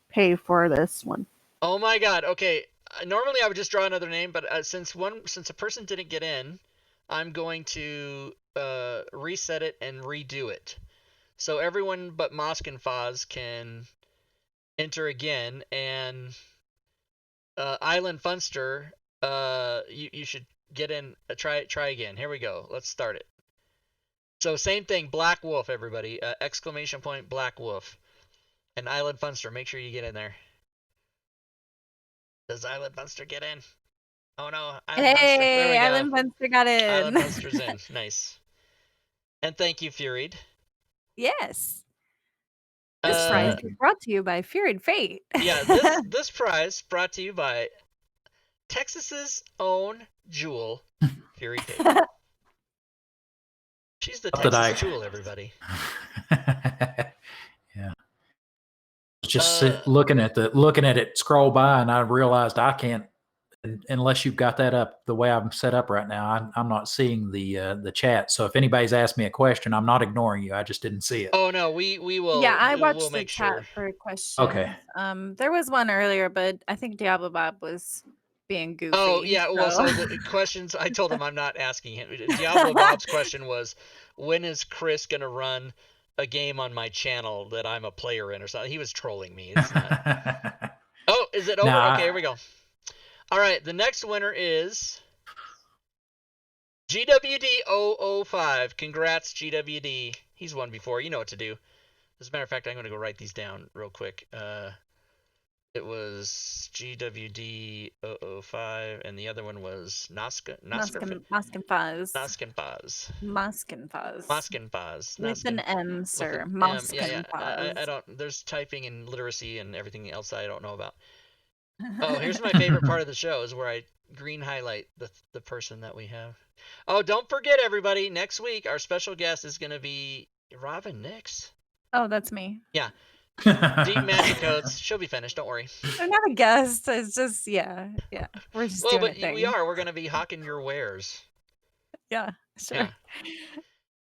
pay for this one. Oh my God. Okay. Normally I would just draw another name, but since a person didn't get in, I'm going to reset it and redo it. So everyone but Mosk and Foz can enter again, and Island Funster, you should get in. Try again. Here we go. Let's start it. So same thing, Black Wolf, everybody. Exclamation point, Black Wolf. And Island Funster, make sure you get in there. Does Island Funster get in? Oh no, Island Funster got in. Island Funster's in. Nice. And thank you, Furied. Yes. This prize is brought to you by Furied Fate. Yeah, this prize brought to you by Texas's own Jewel, Furied Fate. She's the Texas Jewel, everybody. Yeah. Just looking at it scroll by, and I realized I can't, unless you've got that up the way I'm set up right now. I'm not seeing the chat. So if anybody's asked me a question, I'm not ignoring you. I just didn't see it. Oh no, we will. Yeah, I watched the chat for questions. Okay. There was one earlier, but I think Diablo Bob was being goofy. Oh yeah, well, so the questions, I told him I'm not asking him. Diablo Bob's question was, when is Chris gonna run a game on my channel that I'm a player in or something? He was trolling me. It's not... Oh, is it over? Okay, here we go. All right, the next winner is GWD005. Congrats, GWD. He's won before. You know what to do. As a matter of fact, I'm going to go write these down real quick. It was GWD 005, and the other one was Muskin Noskin Faz. with an M, With sir. an M. Yeah. I don't. There's typing and literacy and everything else that I don't know about. Oh, here's my favorite part of the show is where I green highlight the person that we have. Oh, don't forget, everybody. Next week, our special guest is going to be Robin Nix. Oh, that's me. Yeah. Deep Magic Codes. She'll be finished. Don't worry. I'm not a guest. It's just, yeah. We're just doing a thing. We are. We're going to be hawking your wares. Yeah, sure. Yeah.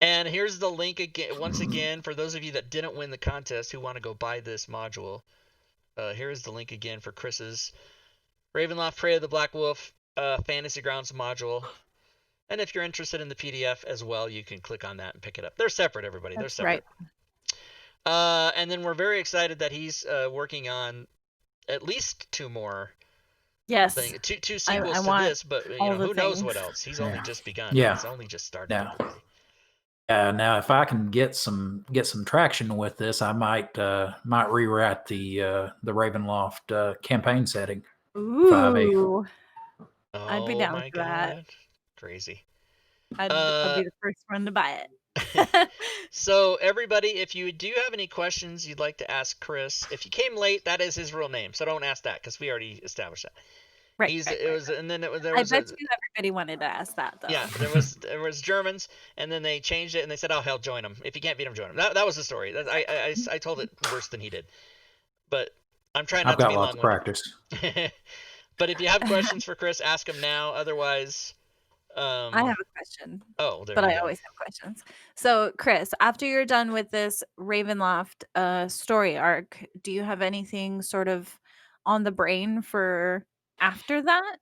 And here's the link again. Once again, for those of you that didn't win the contest who want to go buy this module, here's the link again for Chris's Ravenloft Prey of the Black Wolf Fantasy Grounds module. And if you're interested in the PDF as well, you can click on that and pick it up. They're separate, everybody. They're separate. Right. And then we're very excited that he's working on at least 2 more. Yes. Two sequels to this, but who knows what else? He's only just begun. Yeah. He's only just started. Now, if I can get some traction with this, I might rewrite the Ravenloft campaign setting. Ooh. 5e. I'd be down for that. Crazy. I'd be the first one to buy it. So everybody, if you do have any questions you'd like to ask Chris, if you came late, that is his real name, so don't ask that because we already established that. Right. There was. I bet you everybody wanted to ask that though. Yeah, there was Germans, and then they changed it and they said, "Oh hell, join them. If you can't beat them, join them." That was the story. I told it worse than he did, but I'm trying not to be long. I've got lots of practice. But if you have questions for Chris, ask him now. Otherwise. I have a question. Oh, but I always have questions. So, Chris, after you're done with this Ravenloft story arc, do you have anything sort of on the brain for after that?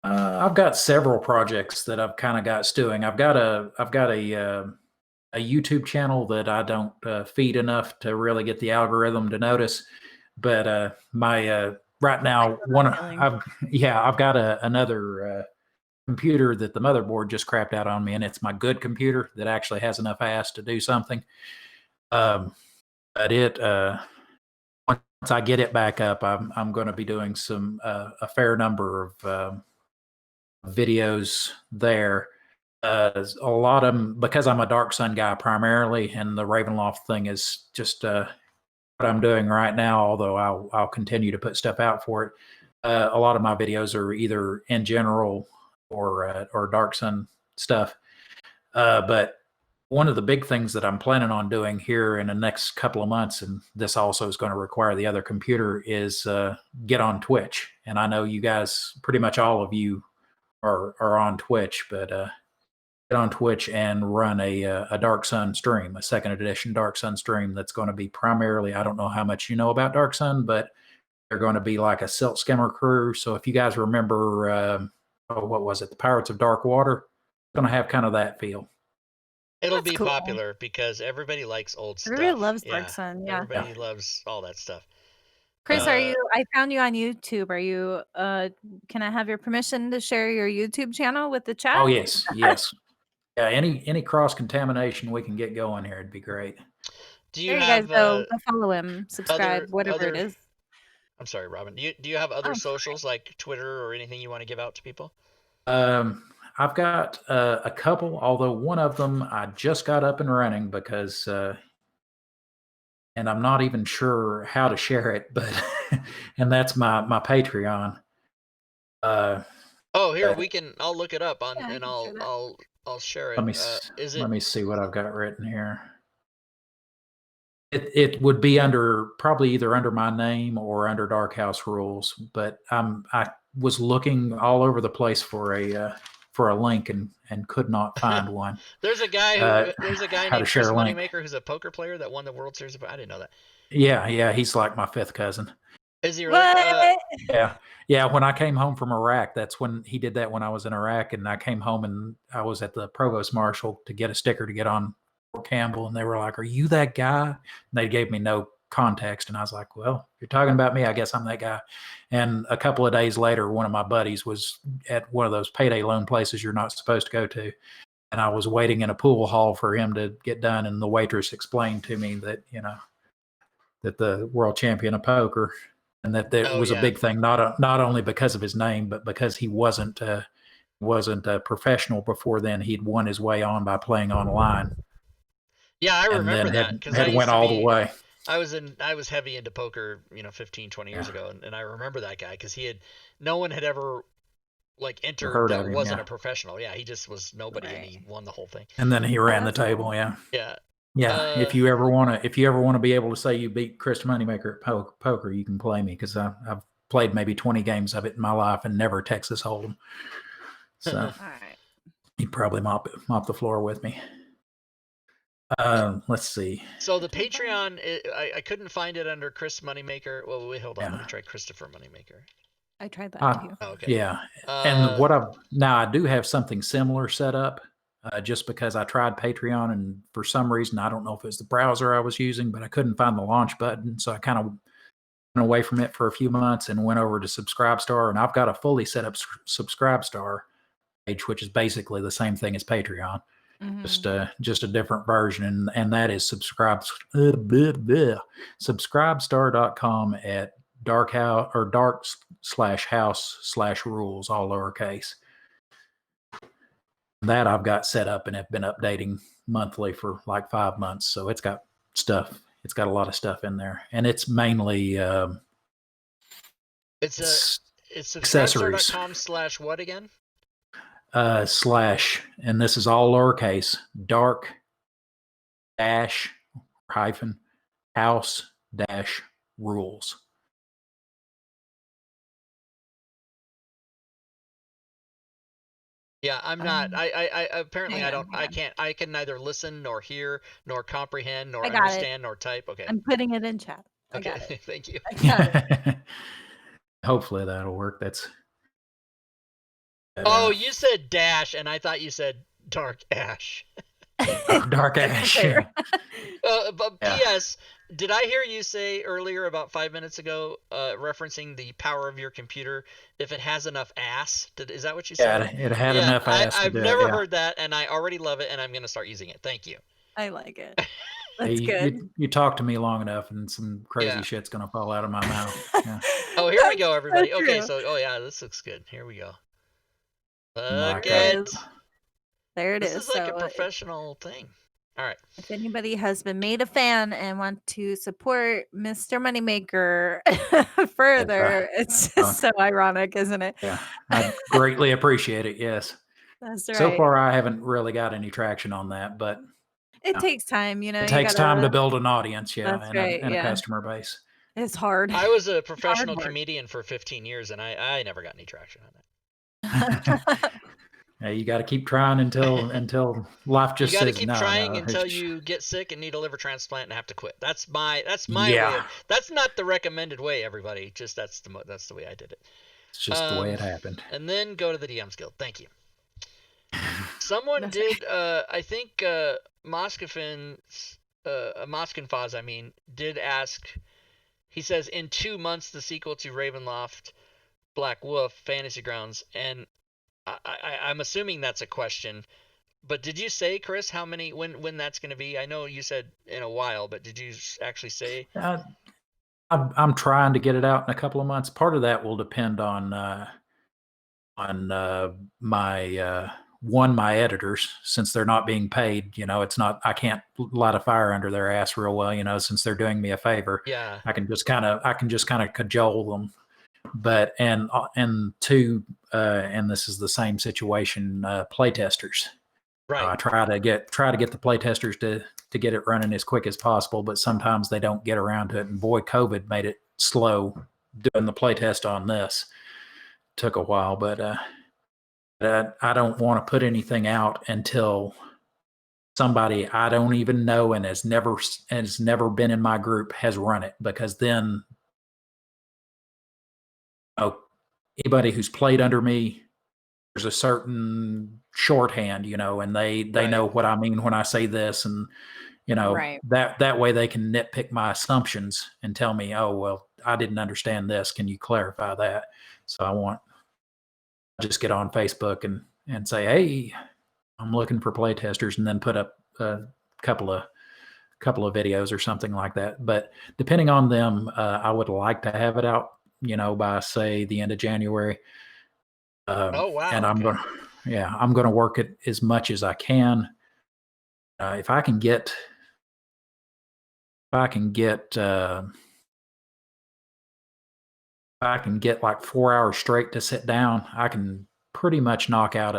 I've got several projects that I've kind of got stewing. I've got a YouTube channel that I don't feed enough to really get the algorithm to notice. But my right now I've got another computer that the motherboard just crapped out on me, and it's my good computer that actually has enough ass to do something. But it once I get it back up, I'm going to be doing some a fair number of videos there. A lot of them, because I'm a Dark Sun guy primarily, and the Ravenloft thing is just what I'm doing right now. Although I'll continue to put stuff out for it. A lot of my videos are either in general or Dark Sun stuff. But one of the big things that I'm planning on doing here in the next couple of months, and this also is going to require the other computer, is get on Twitch. And I know you guys, pretty much all of you are on Twitch, but get on Twitch and run a Dark Sun stream, a 2nd edition Dark Sun stream that's going to be primarily, I don't know how much you know about Dark Sun, but they're going to be like a Silt Skimmer crew. So if you guys remember what was it? The Pirates of Dark Water. It's going to have kind of that feel. It'll be popular because everybody likes old stuff. Everybody loves Dark Sun. Yeah. Everybody loves all that stuff. Chris, I found you on YouTube. Are you, can I have your permission to share your YouTube channel with the chat? Oh, yes. Yes. Yeah. Any cross-contamination we can get going here, it'd be great. You guys go follow him, subscribe, whatever it is. I'm sorry, Robin. Do you have other socials like Twitter or anything you want to give out to people? I've got a couple, although one of them I just got up and running because, and I'm not even sure how to share it, but and that's my Patreon. I'll look it up and I'll share it. Let me see what I've got written here. It would be probably either under my name or under Dark House Rules, but I was looking all over the place for a link and could not find one. There's a guy named Chris Moneymaker who's a poker player that won the World Series. I didn't know that. Yeah, he's like my 5th cousin. Is he really? Yeah. When I came home from Iraq, that's when he did that. When I was in Iraq, and I came home and I was at the Provost Marshal to get a sticker to get on Fort Campbell, and they were like, "Are you that guy?" And they gave me no context, and I was like, "Well, if you're talking about me, I guess I'm that guy." And a couple of days later, one of my buddies was at one of those payday loan places you're not supposed to go to, and I was waiting in a pool hall for him to get done, and the waitress explained to me that that the world champion of poker and that was a big thing, not only because of his name, but because he wasn't a professional before then. He'd won his way on by playing online. Yeah, I remember that because had went all the way. I was heavy into poker, 15, 20 years ago, and I remember that guy because no one had ever like entered that wasn't a professional. Yeah, he just was nobody, and he won the whole thing. And then he ran the table. Yeah. Yeah. Yeah. If you ever want to be able to say you beat Chris Moneymaker at poker, you can play me, because I've played maybe 20 games of it in my life and never Texas Hold'em. So all right. He'd probably mop the floor with me. Let's see. So the Patreon, I couldn't find it under Chris Moneymaker. Well, wait, hold on. Let me try Christopher Moneymaker. I tried that too. Okay. Yeah. And I do have something similar set up, just because I tried Patreon, and for some reason, I don't know if it was the browser I was using, but I couldn't find the launch button. So I kind of went away from it for a few months and went over to Subscribestar, and I've got a fully set up Subscribestar page, which is basically the same thing as Patreon. Just a different version, and that is subscribestar.com at dark/house/rules, all lowercase. That I've got set up and have been updating monthly for like 5 months. So it's got stuff. It's got a lot of stuff in there, and it's mainly it's subscribestar.com/what again? / and this is all lowercase, dark -hyphen house-rules. Yeah, I'm not. I apparently I don't. I can't. I can neither listen nor hear nor comprehend nor understand nor type. Okay. I'm putting it in chat. Okay. I got it. Thank you. I got it. Hopefully that'll work. That's. Oh, you said dash, and I thought you said dark ash. Dark ash. But P.S. Did I hear you say earlier, about 5 minutes ago, referencing the power of your computer, if it has enough ass? Is that what you said? Yeah, it had enough ass. I've never heard that, and I already love it, and I'm going to start using it. Thank you. I like it. That's good. You talk to me long enough, and some crazy shit's going to fall out of my mouth. Yeah. Oh, here we go, everybody. So okay, this looks good. Here we go. Look at. There it is. This is like a professional thing. All right. If anybody has been made a fan and want to support Mr. Moneymaker further, it's just so ironic, isn't it? Yeah, I greatly appreciate it. Yes. That's right. So far, I haven't really got any traction on that, but it takes time. It takes time to build an audience, and a customer base. It's hard. I was a professional comedian for 15 years, and I never got any traction on that. Yeah, you got to keep trying until life just says no. You got to keep trying until you get sick and need a liver transplant and have to quit. That's my way. That's not the recommended way, everybody. Just that's the way I did it. It's just the way it happened. And then go to the DM's Guild. Thank you. Someone did. I think Moskfinfaz, did ask. He says, in 2 months, the sequel to Ravenloft, Black Wolf, Fantasy Grounds, and I'm assuming that's a question, but did you say, Chris, how many, when that's going to be? I know you said in a while, but did you actually say? I'm trying to get it out in a couple of months. Part of that will depend on my my editors, since they're not being paid. It's not, I can't light a fire under their ass real well. Since they're doing me a favor. Yeah. I can just kind of cajole them. But and two, and this is the same situation, playtesters. Right. I try to get the playtesters to get it running as quick as possible, but sometimes they don't get around to it. And boy, COVID made it slow doing the playtest on this. Took a while, but I don't want to put anything out until somebody I don't even know and has never been in my group has run it, because then. Anybody who's played under me, there's a certain shorthand, and they know what I mean when I say this, and that way they can nitpick my assumptions and tell me, oh, well, I didn't understand this. Can you clarify that? So I just get on Facebook and say, hey, I'm looking for playtesters, and then put up a couple of couple of videos or something like that. But depending on them, I would like to have it out, by say the end of January. Oh wow! And I'm going to work it as much as I can. If I can get like 4 hours straight to sit down, I can pretty much knock out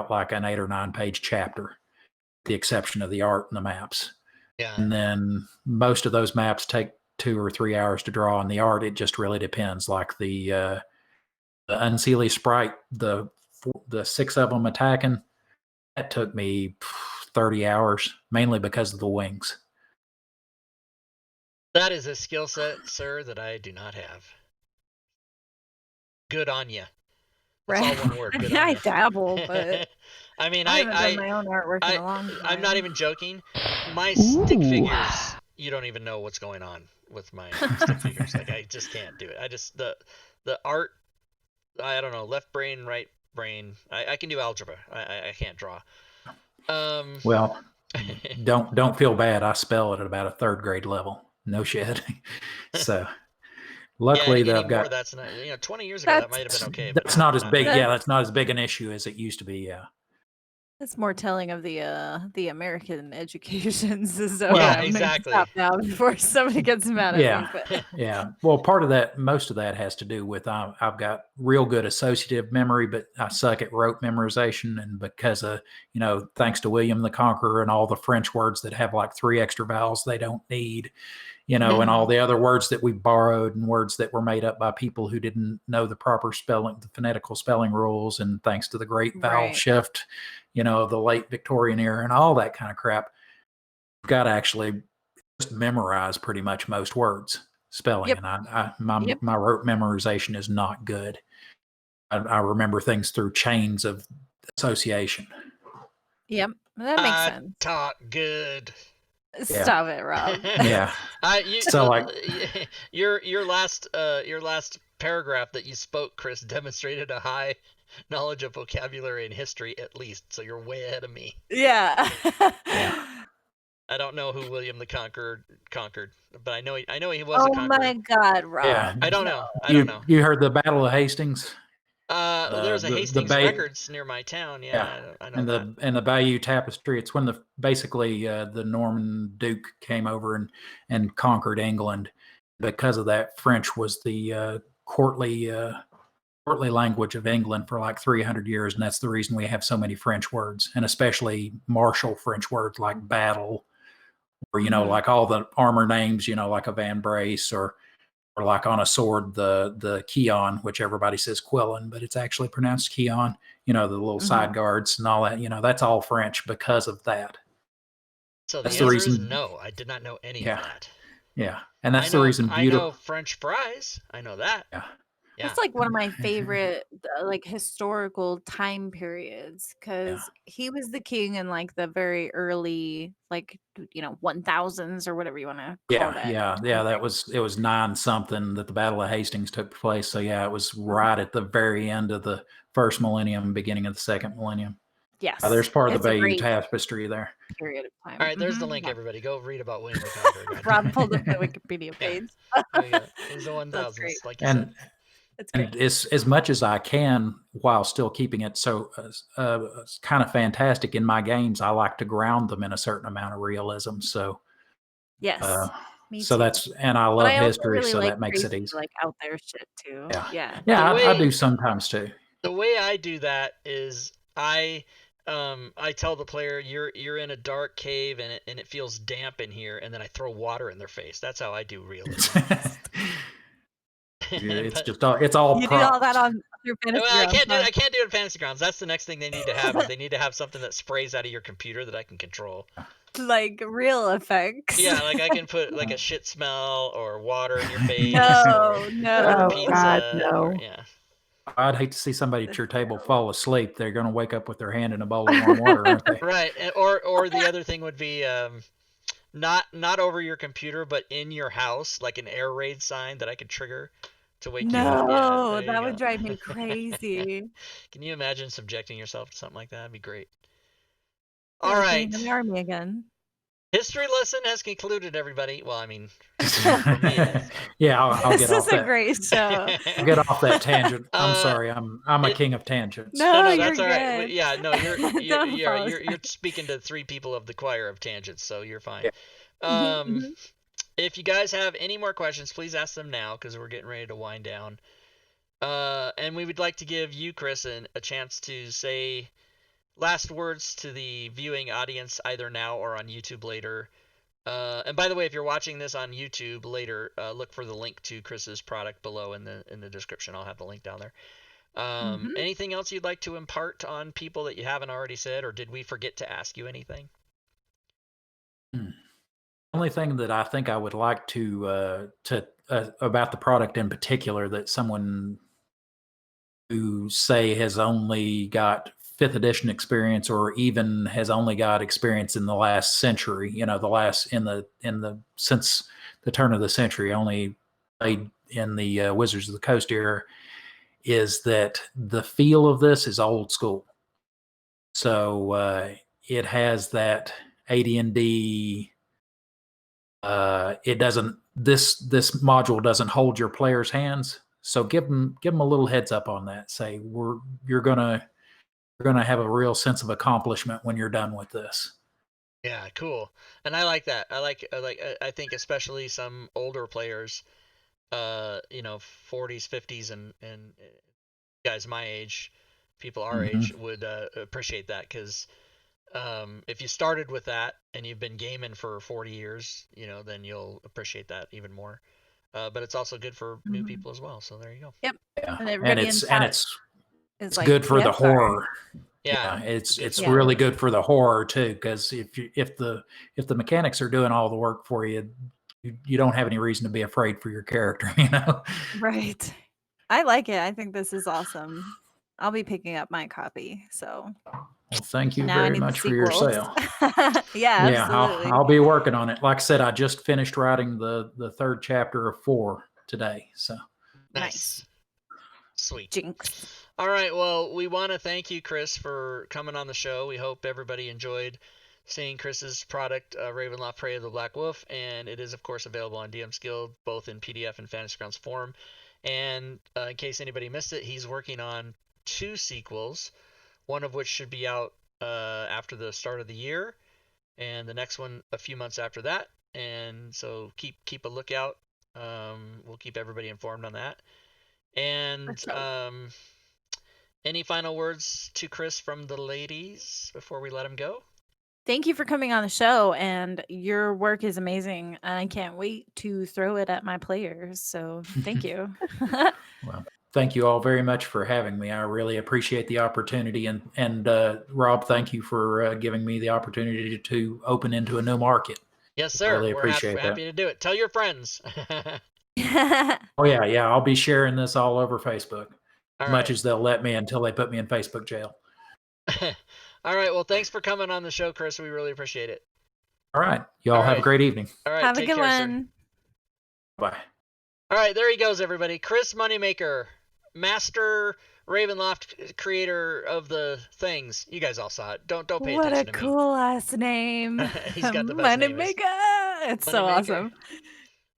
like an 8 or 9 page chapter, with the exception of the art and the maps. Yeah. And then most of those maps take 2 or 3 hours to draw, and the art, it just really depends. Like the Unseelie Sprite, the 6 of them attacking, that took me 30 hours, mainly because of the wings. That is a skill set, sir, that I do not have. Good on you. That's all one word. Good on I ya. dabble, but I mean, I haven't done my own artwork in a long time. I'm not even joking. My stick figures, you don't even know what's going on with my stick figures. Like, I just can't do it. I just the art, I don't know, left brain, right brain. I can do algebra. I can't draw. Well, don't feel bad. I spell it at about a 3rd grade level. No shit. So luckily that I've got. That's not, 20 years ago that might have been okay. But that's not as big. Yeah, that's not as big an issue as it used to be. Yeah. That's more telling of the American education system. Well, exactly. Stop now before somebody gets mad at me. But. Yeah. Well, most of that has to do with I've got real good associative memory, but I suck at rote memorization. And because of, thanks to William the Conqueror and all the French words that have like 3 extra vowels they don't need, and all the other words that we borrowed and words that were made up by people who didn't know the proper spelling, the phonetical spelling rules. And thanks to the great vowel shift, of the late Victorian era and all that kind of crap, you've got to actually just memorize pretty much most words spelling. Yep. And my rote memorization is not good. I remember things through chains of association. Yep. That makes sense. Talk good. Stop it, Rob. Yeah. Your last paragraph that you spoke, Chris, demonstrated a high knowledge of vocabulary and history, at least. So you're way ahead of me. Yeah. I don't know who William the Conqueror conquered, but I know he was a conqueror. Oh my God, Rob! Yeah. I don't know. You heard the Battle of Hastings? There's a Hastings Records near my town. Yeah. I know that. And the Bayeux Tapestry. It's when the Norman Duke came over and conquered England. Because of that, French was the courtly language of England for like 300 years, and that's the reason we have so many French words, and especially martial French words like battle, or like all the armor names, like a Van Brace, or like on a sword, the Keon, which everybody says Quillon, but it's actually pronounced Keon, the little side guards and all that, that's all French because of that. So that's the reason is no, I did not know any of that. Yeah. And that's the reason I know French fries. I know that. Yeah. That's like one of my favorite historical time periods, because he was the king in like the very early 1000s or whatever you want to call that. Yeah. It was 9 something that the Battle of Hastings took place. So yeah, it was right at the very end of the 1st millennium, beginning of the 2nd millennium. Yes. There's part of the Bayeux Tapestry there. Period of time. All right, there's the link, everybody. Go read about William the Conqueror. Rob pulled up the Wikipedia page. It was the 1000s, like you said. And as much as I can, while still keeping it so kind of fantastic in my games, I like to ground them in a certain amount of realism. So yes, me so too. that's, and I love history, really so that makes it easy. Like out there shit too. Yeah. I do sometimes too. The way I do that is I tell the player you're in a dark cave and it feels damp in here, and then I throw water in their face. That's how I do realism. It's all you do all that on your fantasy grounds. I can't do it in fantasy grounds. That's the next thing they need to have. Is they need to have something that sprays out of your computer that I can control. Like real effects. Yeah, like I can put like a shit smell or water in your face. No. Or pizza. God, no. I'd hate to see somebody at your table fall asleep. They're going to wake up with their hand in a bowl of warm water, aren't they? Right. Or the other thing would be not over your computer, but in your house, like an air raid sign that I could trigger to wake you up. No, that would drive me crazy. Can you imagine subjecting yourself to something like that? That'd be great. Yeah, All right. in the army again. History lesson has concluded, everybody. Well, I mean, for me it is. Yeah, I'll This get off is a that. great show. I'll get off that tangent. I'm Uh, sorry. I'm a king of tangents. No, No, you're that's all right. good. Yeah, no, Don't apologize. you're speaking to 3 people of the choir of tangents, so you're fine. Yeah. Um, if you guys have any more questions, please ask them now because we're getting ready to wind down. And we would like to give you, Chris, a chance to say last words to the viewing audience, either now or on YouTube later. And by the way, if you're watching this on YouTube later, look for the link to Chris's product below in the description. I'll have the link down there. Anything else you'd like to impart on people that you haven't already said, or did we forget to ask you anything? The only thing that I think I would like to about the product in particular, that someone who say has only got 5th edition experience, or even has only got experience in the last century, since the turn of the century, only played in the Wizards of the Coast era, is that the feel of this is old school. So it has that AD&D. It doesn't. This module doesn't hold your players' hands. So give them a little heads up on that. Say you're gonna have a real sense of accomplishment when you're done with this. Yeah, cool. And I like that. I think especially some older players, 40s, 50s, and guys my age, people our age would appreciate that, because if you started with that and you've been gaming for 40 years, then you'll appreciate that even more. But it's also good for new people as well. So there you go. Yep. Yeah, And it's good for the horror. Yeah, it's really good for the horror too, because if the mechanics are doing all the work for you, you don't have any reason to be afraid for your character. Right. I like it. I think this is awesome. I'll be picking up my copy. So well, thank you now I very need the much for your sequels. sale. Yeah, Yeah, absolutely. I'll be working on it. Like I said, I just finished writing the 3rd chapter of 4 today. So nice. Sweet. Jinx. All right. Well, we want to thank you, Chris, for coming on the show. We hope everybody enjoyed seeing Chris's product, Ravenloft Prey of the Black Wolf, and it is, of course, available on DM's Guild, both in PDF and Fantasy Grounds form. And in case anybody missed it, he's working on 2 sequels, one of which should be out after the start of the year, and the next one a few months after that. And so keep a lookout. We'll keep everybody informed on that. And any final words to Chris from the ladies before we let him go? Thank you for coming on the show, and your work is amazing. And I can't wait to throw it at my players. So thank you. Well, thank you all very much for having me. I really appreciate the opportunity. And Rob, thank you for giving me the opportunity to open into a new market. Yes, sir. I really We're appreciate happy to do it. Tell your friends. Oh yeah, I'll be sharing this all over Facebook, All as much as they'll let me, until they put me in Facebook jail. All right. Well, thanks for coming on the show, Chris. We really appreciate it. All right. Y'all have a great evening. All right. Have a good care, one. Sir. Bye. All right. There he goes, everybody. Chris Moneymaker, master Ravenloft creator of the things. You guys all saw it. Don't pay attention to me. What a cool last name. He's got the best name. Moneymaker. It's so awesome.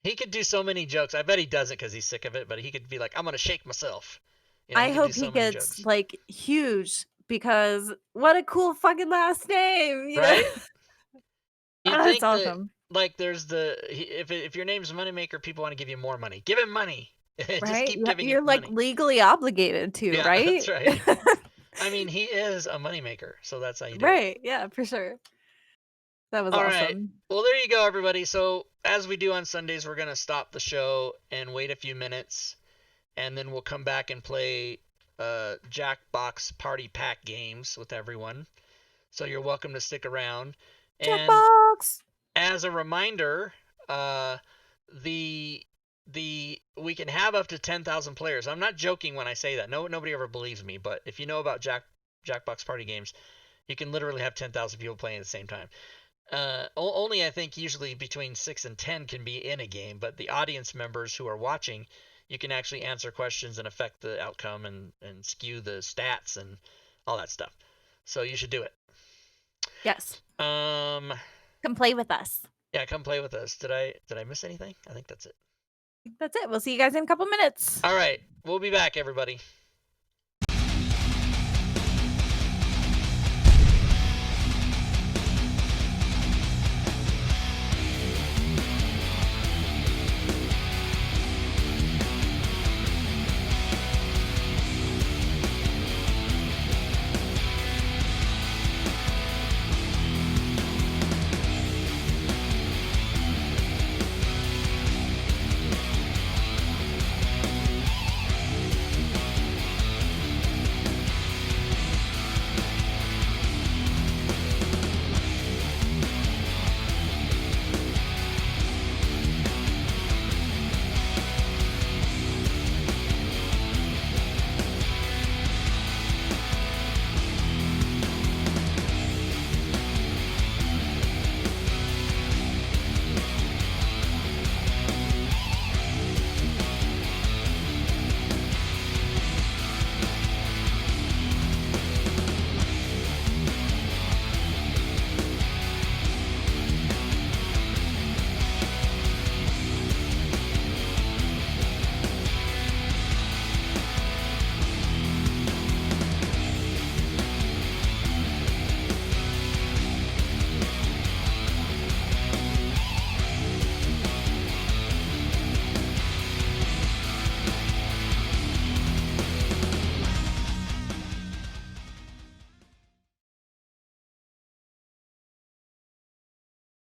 He could do so many jokes. I bet he doesn't because he's sick of it, but he could be like, I'm going to shake myself. I hope he gets like huge, because what a cool fucking last name. Right? That's awesome. Like there's if your name's Moneymaker, people want to give you more money. Give him money. Right? Just keep giving You're him like money. legally obligated to, right? That's right. I mean, he is a moneymaker, so that's how you do it. Right. Yeah, for sure. That was All awesome. right. Well, there you go, everybody. So as we do on Sundays, we're going to stop the show and wait a few minutes, and then we'll come back and play Jackbox Party Pack games with everyone. So you're welcome to stick around. And Jackbox! As a reminder, we can have up to 10,000 players. I'm not joking when I say that. Nobody ever believes me, but if you know about Jackbox Party games, you can literally have 10,000 people playing at the same time. Only I think usually between 6 and 10 can be in a game, but the audience members who are watching, you can actually answer questions and affect the outcome and skew the stats and all that stuff. So you should do it. Yes. Come Come play with us. Yeah, come play with us. Did I miss anything? I think that's it. That's it. We'll see you guys in a couple minutes. All right. We'll be back, everybody.